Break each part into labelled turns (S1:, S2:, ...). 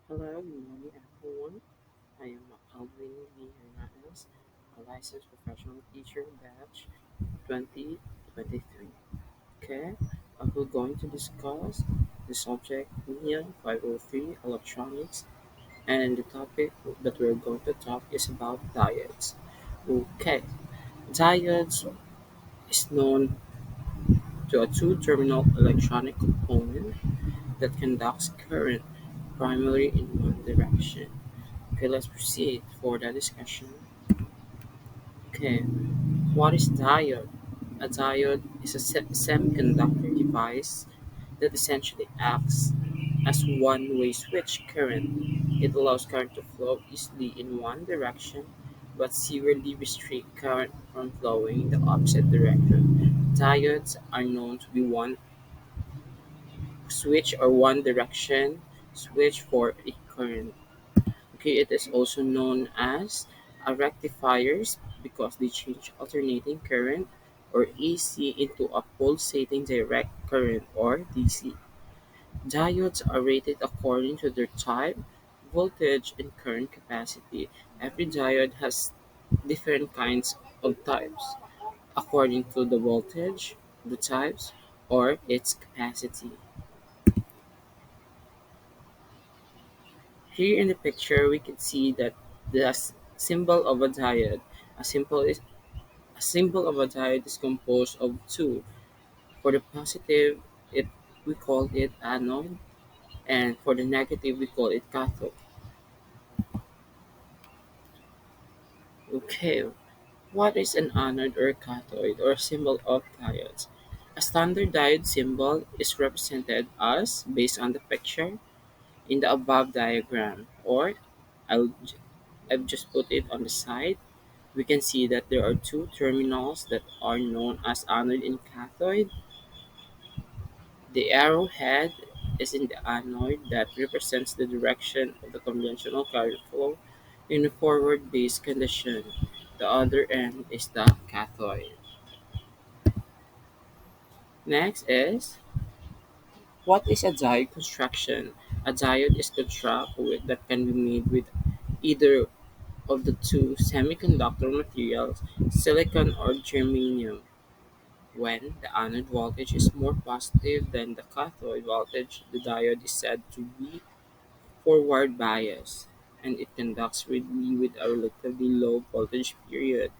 S1: Hello, good morning everyone. I am Alvin Hernandez, a licensed professional teacher batch 2023. Okay, we're going to discuss the subject Midyear 503 electronics, and the topic that we're going to talk is about diodes. Okay, diodes is known to a two-terminal electronic component that conducts current primarily in one direction. Okay, let's proceed for the discussion. Okay, what is diode? A diode is a semiconductor device that essentially acts as one-way switch current. It allows current to flow easily in one direction, but severely restrict current from flowing in the opposite direction. Diodes are known to be one switch or one direction switch for a current. Okay, it is also known as a rectifiers because they change alternating current or AC into a pulsating direct current or DC. Diodes are rated according to their type, voltage, and current capacity. Every diode has different kinds of types according to the voltage, the types, or its capacity. Here in the picture, we can see that the symbol of a diode. A symbol is A symbol of a diode is composed of two. For the positive, it we call it anode, and for the negative, we call it cathode. Okay, what is an anode or cathode or symbol of diodes? A standard diode symbol is represented as based on the picture in the above diagram, or I'll, I've just put it on the side. We can see that there are two terminals that are known as anode and cathode. The arrowhead is in the anode that represents the direction of the conventional current flow in a forward-based condition. The other end is the cathode. Next is, what is a diode construction? A diode is construct that can be made with either of the two semiconductor materials, silicon or germanium. When the anode voltage is more positive than the cathode voltage, the diode is said to be forward bias, and it conducts readily with a relatively low voltage period,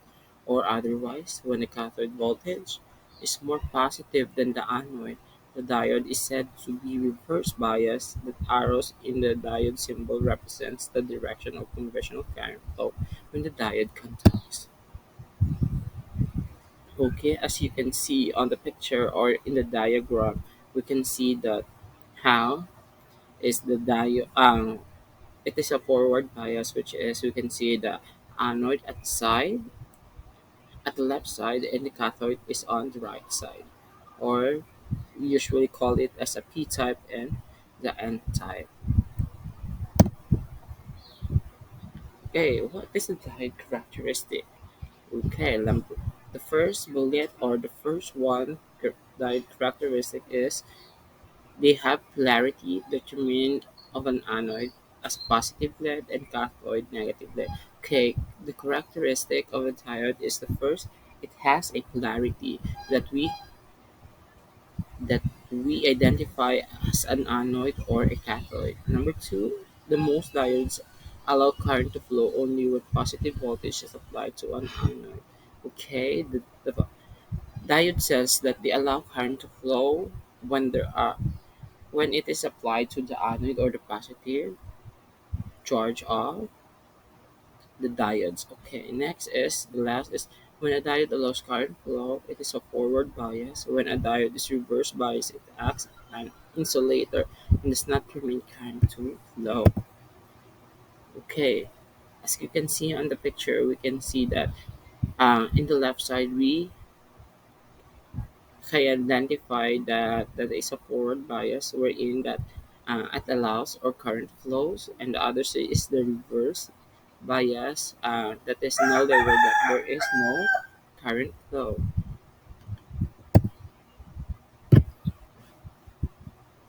S1: or otherwise, when the cathode voltage is more positive than the anode, the diode is said to be reverse biased. The arrows in the diode symbol represents the direction of conventional current flow when the diode contacts. Okay, as you can see on the picture or in the diagram, we can see that how is the diode it is a forward bias, which is we can see the anode at the left side and the cathode is on the right side, or we usually call it as a p type and the n type. Okay, what is the diode characteristic? Okay, the first bullet or the first one diode characteristic is they have polarity determined of an anode as positive lead and cathode negative lead. Okay, the characteristic of a diode is the first, it has a polarity that we identify as an anode or a cathode. Number two, the most diodes allow current to flow only when positive voltage is applied to an anode. Okay, the diode says that they allow current to flow when it is applied to the anode or the positive charge of the diodes. Okay, next is the last is when a diode allows current flow, it is a forward bias. When a diode is reverse bias, it acts as an insulator and does not permit current to flow. Okay, as you can see on the picture, we can see that in the left side we can identify that is a forward bias wherein that it allows or current flows, and the other side is the reverse bias that is no longer that there is no current flow.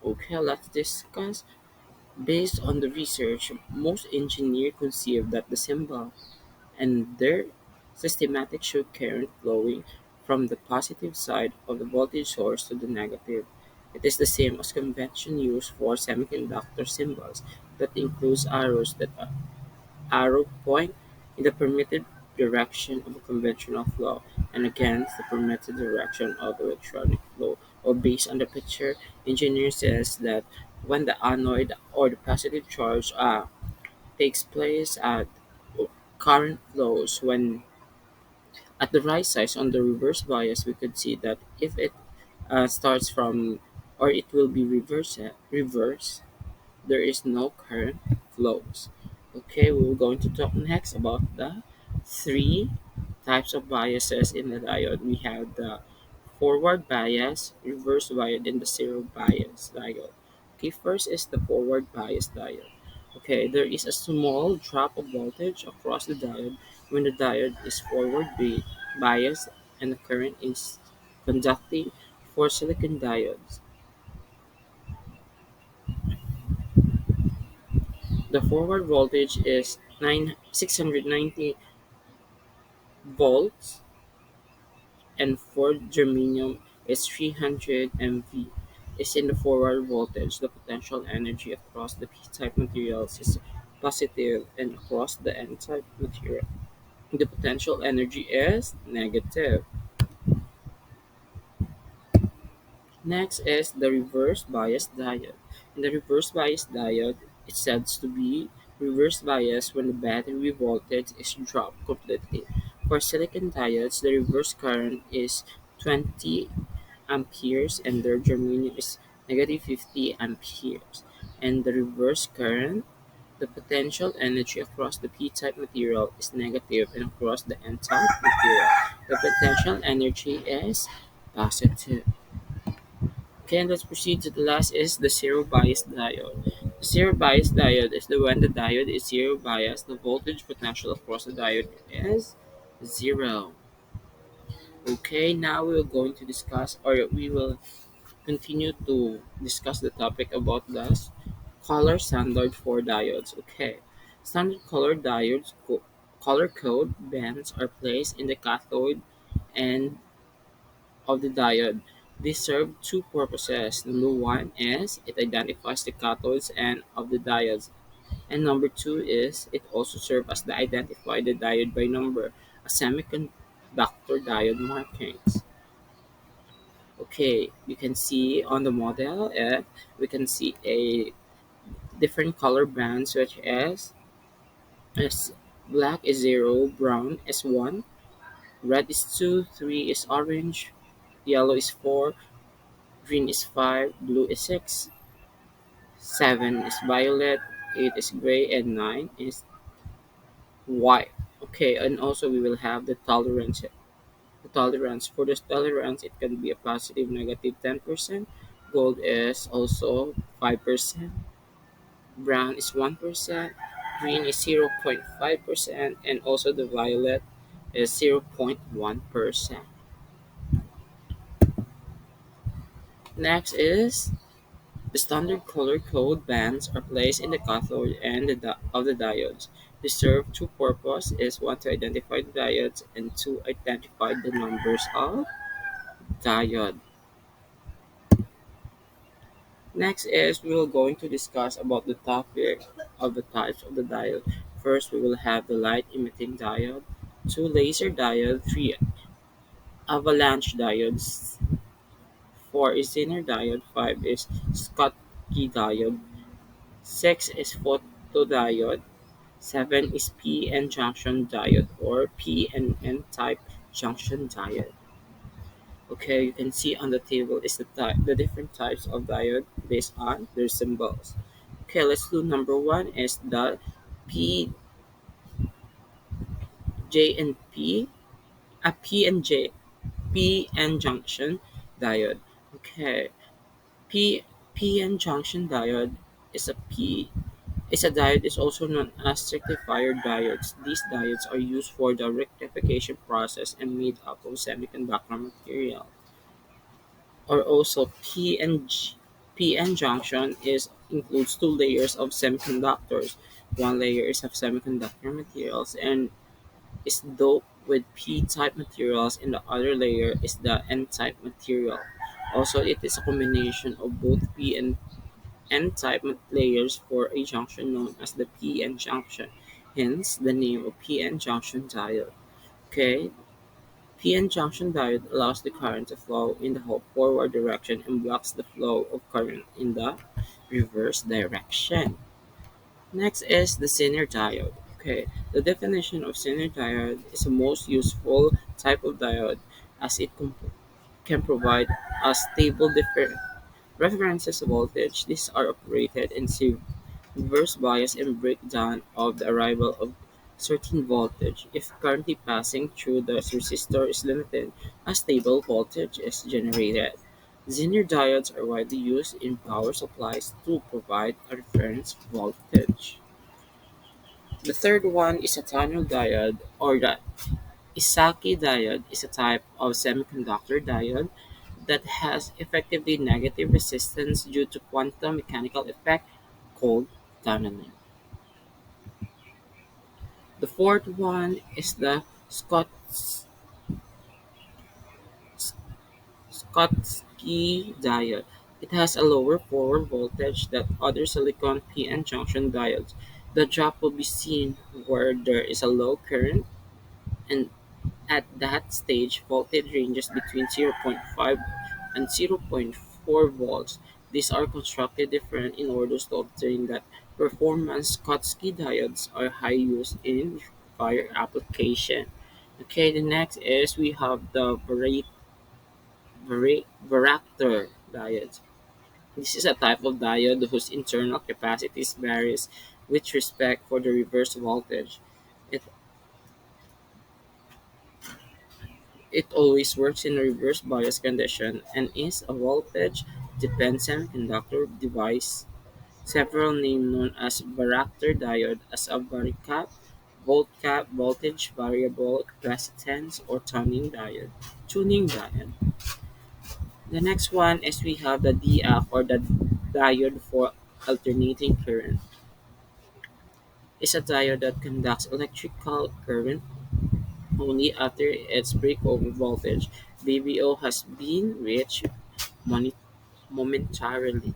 S1: Okay, let's discuss Based on the research, most engineers conceive that the symbol and their systematic show current flowing from the positive side of the voltage source to the negative. It is the same as convention used for semiconductor symbols that includes arrows that arrow point in the permitted direction of a conventional flow and against the permitted direction of electronic flow. Or based on the picture, engineer says that when the anode or the positive charge takes place at current flows when at the right size on the reverse bias, we could see that if it starts from or it will be reverse, there is no current flows. Okay, we're going to talk next about the three types of biases in the diode. We have the forward bias, reverse bias, and the zero bias diode. Okay, first is the forward bias diode. Okay, there is a small drop of voltage across the diode when the diode is biased and the current is conducting. For silicon diodes, the forward voltage is 690 volts, and for germanium is 300 MV. Is in the forward voltage, the potential energy across the p-type materials is positive, and across the n-type material, the potential energy is negative. Next is the reverse bias diode. In the reverse bias diode, it's said to be reverse bias when the battery voltage is dropped completely. For silicon diodes, the reverse current is 20 amperes and their germanium is negative 50 amperes. And the reverse current, the potential energy across the p-type material is negative and across the n-type material, the potential energy is positive. Okay, let's proceed to the last is the zero bias diode. The zero bias diode is the when the diode is zero bias, the voltage potential across the diode is zero. Okay, now we're going to discuss or we will continue to discuss the topic about the color standard for diodes. Okay, standard color code bands are placed in the cathode and of the diode. These serve two purposes. Number one is it identifies the cathodes and of the diodes. And number two is it also serves as the identify the diode by number, a semiconductor diode markings. Okay, you can see on the model we can see a different color bands such as black is 0, brown is 1, red is 2, 3 is orange, yellow is 4, green is 5, blue is 6, 7 is violet, 8 is gray, and 9 is white. Okay, and also we will have the tolerance. The tolerance for this tolerance, it can be a positive, negative 10%. Gold is also 5%. Brown is 1%. Green is 0.5%, and also the violet is 0.1%. Next is the standard color code bands are placed in the cathode and of the diodes. They serve two purposes: is one to identify the diodes and to identify the numbers of diode. Next is we will going to discuss about the topic of the types of the diode. First, we will have the light emitting diode, two laser diode, three avalanche diodes, four is Zener diode, five is Schottky diode, six is photodiode, 7 is p-n junction diode or p-n-n type junction diode. Okay, you can see on the table is the different types of diode based on their symbols. Okay, let's do number one is the P, J, and P, P and J, p-n junction diode. Okay, P, p-n junction diode is a P is a diode is also known as rectifier diodes. These diodes are used for the rectification process and made up of semiconductor material. Or also PN junction is includes two layers of semiconductors. One layer is of semiconductor materials and is doped with p-type materials, and the other layer is the n-type material. Also, it is a combination of both p and n-type layers for a junction known as the p-n junction. Hence, the name of p-n junction diode. Okay, p-n junction diode allows the current to flow in the forward direction and blocks the flow of current in the reverse direction. Next is the Zener diode. Okay, the definition of Zener diode is the most useful type of diode as it can provide a stable references voltage. These are operated in reverse bias and breakdown of the arrival of certain voltage. If currently passing through the resistor is limited, a stable voltage is generated. Zener diodes are widely used in power supplies to provide a reference voltage. The third one is a tunnel diode, or the Isaki diode is a type of semiconductor diode that has effectively negative resistance due to quantum mechanical effect called tunneling. The fourth one is the Schottky diode. It has a lower forward voltage than other silicon p-n junction diodes. The drop will be seen where there is a low current, and at that stage, voltage ranges between zero point 0.5 and zero point 0.4 volts. These are constructed different in order to obtain that performance. Schottky diodes are high use in fire application. Okay, the next is we have the varactor diode. This is a type of diode whose internal capacities varies with respect for the reverse voltage. It It always works in a reverse bias condition and is a voltage-dependent semiconductor device. Several names known as varactor diode as a varicap, voltcap, voltage variable capacitance, or Tuning diode. The next one is we have the DF, or the diode for alternating current. It's a diode that conducts electrical current only after its breakover voltage (VBO) has been reached momentarily.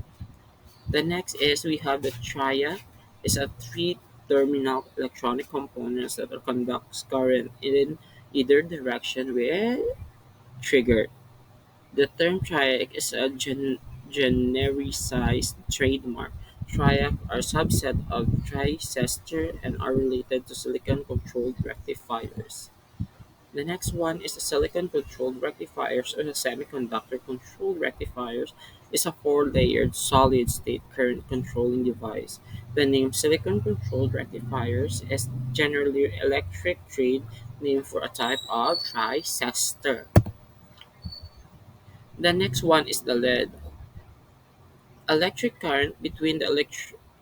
S1: The next is we have the triac. It's a three-terminal electronic components that conducts current in either direction when triggered. The term triac is a genericized trademark. Triac are subset of tristor and are related to silicon-controlled rectifiers. The next one is the silicon-controlled rectifiers, or the semiconductor-controlled rectifiers is a four-layered solid-state current controlling device. The name silicon-controlled rectifiers is generally electric trade name for a type of tristor. The next one is the lead. Electric current between the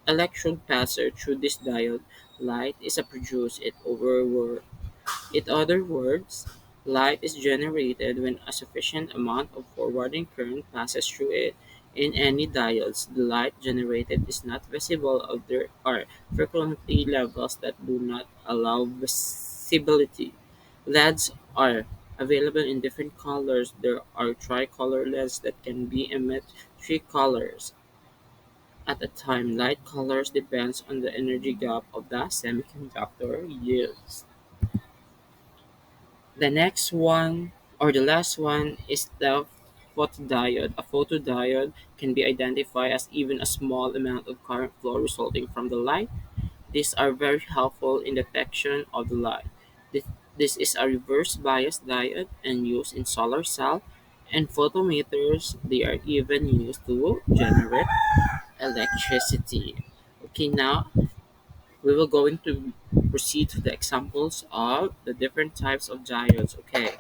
S1: electrode passer through this diode light is produced. In other words, light is generated when a sufficient amount of forwarding current passes through it. In any diodes, the light generated is not visible, or there are frequency levels that do not allow visibility. LEDs are available in different colors. There are tricolor LEDs that can be emit three colors at a time. Light colors depends on the energy gap of the semiconductor used. The next one, or the last one, is the photodiode. A photodiode can be identified as even a small amount of current flow resulting from the light. These are very helpful in detection of the light. This, this is a reverse bias diode and used in solar cell and photometers. They are even used to generate electricity. Okay, now we will going to proceed to the examples of the different types of diodes. Okay,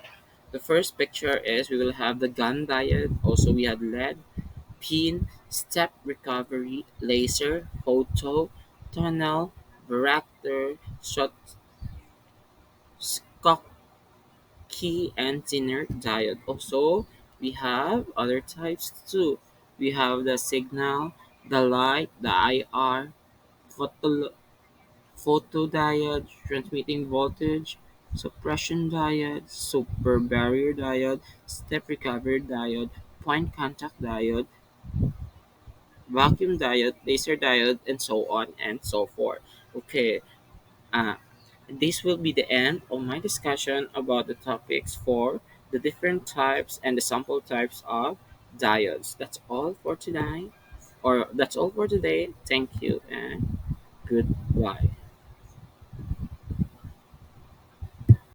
S1: the first picture is we will have the gun diode. Also, we have LED, pin, step recovery, laser, photo, tunnel, varactor, Schottky, and Zener diode. Also, we have other types too. We have the signal, the light, the IR, photo, photodiode, transmitting voltage, suppression diode, super barrier diode, step recovery diode, point contact diode, vacuum diode, laser diode, and so on and so forth. Okay, uh, this will be the end of my discussion about the topics for the different types and the sample types of diodes. That's all for tonight, or that's all for today. Thank you and goodbye.